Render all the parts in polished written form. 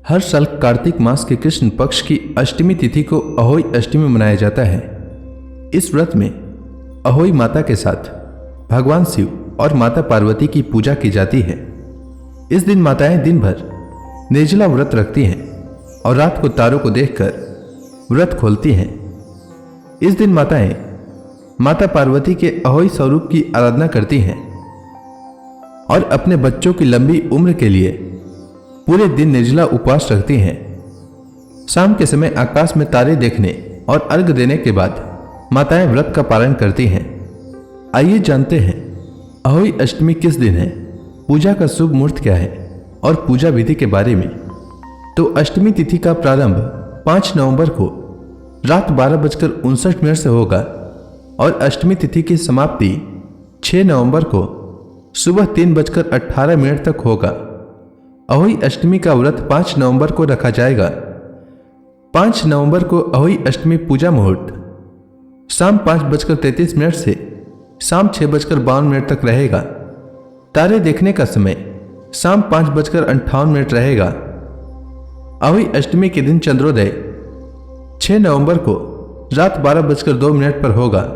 हर साल कार्तिक मास के कृष्ण पक्ष की अष्टमी तिथि को अहोई अष्टमी मनाया जाता है। इस व्रत में अहोई माता के साथ भगवान शिव और माता पार्वती की पूजा की जाती है। इस दिन माताएं दिन भर निर्जला व्रत रखती हैं और रात को तारों को देखकर व्रत खोलती हैं। इस दिन माताएं माता पार्वती के अहोई स्वरूप की आराधना करती हैं और अपने बच्चों की लंबी उम्र के लिए पूरे दिन निर्जला उपवास रखती हैं। शाम के समय आकाश में तारे देखने और अर्घ देने के बाद माताएं व्रत का पालन करती हैं। आइए जानते हैं अहोई अष्टमी किस दिन है, पूजा का शुभ मुहूर्त क्या है और पूजा विधि के बारे में। तो अष्टमी तिथि का प्रारंभ 5 नवंबर को रात 12:59 से होगा और अष्टमी तिथि की समाप्ति 6 नवंबर को सुबह 3:18 तक होगा। अहोई अष्टमी का व्रत 5 नवंबर को रखा जाएगा। 5 नवंबर को अहोई अष्टमी पूजा मुहूर्त शाम 5:33 से शाम 6:52 तक रहेगा। तारे देखने का समय शाम 5:58 रहेगा। अहोई अष्टमी के दिन चंद्रोदय 6 नवंबर को रात 12:02 पर होगा।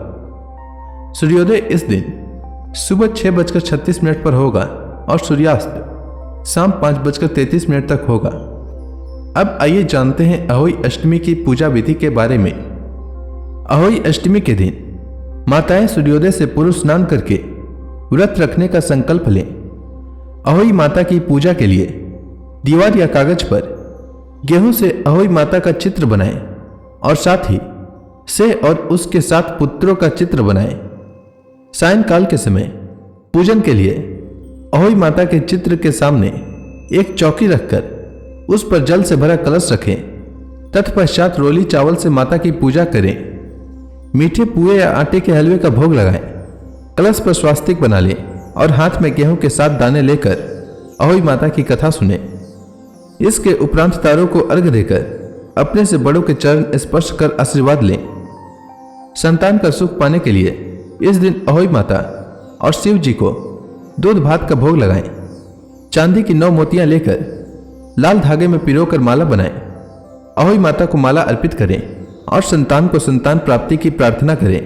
सूर्योदय इस दिन सुबह 6:36 पर होगा और सूर्यास्त शाम 5:33 तक होगा। अब आइए जानते हैं अहोई अष्टमी की पूजा विधि के बारे में। अहोई अष्टमी के दिन माताएं सूर्योदय से पूर्व स्नान करके व्रत रखने का संकल्प लें। अहोई माता की पूजा के लिए दीवार या कागज पर गेहूं से अहोई माता का चित्र बनाएं और साथ ही से और उसके 7 पुत्रों का चित्र बनाएं। सायंकाल के समय पूजन के लिए अहोई माता के चित्र के सामने एक चौकी रखकर उस पर जल से भरा कलश रखें। तत्पश्चात रोली चावल से माता की पूजा करें। मीठे पुए या आटे के हलवे का भोग लगाएं। कलश पर स्वास्तिक बना लें और हाथ में गेहूं के 7 दाने लेकर अहोई माता की कथा सुने। इसके उपरांत तारों को अर्घ देकर अपने से बड़ों के चरण स्पर्श कर आशीर्वाद लें। संतान का सुख पाने के लिए इस दिन अहोई माता और शिव जी को दूध भात का भोग लगाएं। चांदी की 9 मोतियां लेकर लाल धागे में पिरोकर माला बनाएं। अहोई माता को माला अर्पित करें और संतान को संतान प्राप्ति की प्रार्थना करें।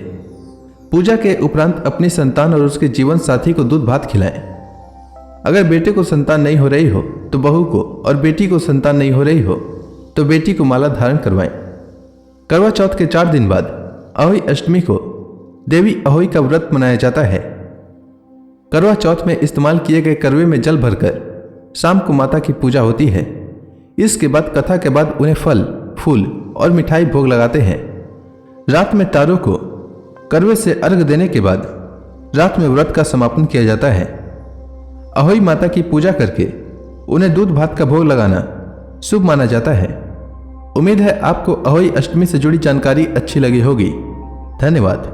पूजा के उपरांत अपनी संतान और उसके जीवन साथी को दूध भात खिलाएं। अगर बेटे को संतान नहीं हो रही हो तो बहू को, और बेटी को संतान नहीं हो रही हो तो बेटी को माला धारण करवाएं। करवा चौथ के 4 दिन बाद अहोई अष्टमी को देवी अहोई का व्रत मनाया जाता है। करवा चौथ में इस्तेमाल किए गए करवे में जल भरकर शाम को माता की पूजा होती है। इसके बाद कथा के बाद उन्हें फल, फूल और मिठाई भोग लगाते हैं। रात में तारों को करवे से अर्घ देने के बाद रात में व्रत का समापन किया जाता है। अहोई माता की पूजा करके उन्हें दूध भात का भोग लगाना शुभ माना जाता है। उम्मीद है आपको अहोई अष्टमी से जुड़ी जानकारी अच्छी लगी होगी। धन्यवाद।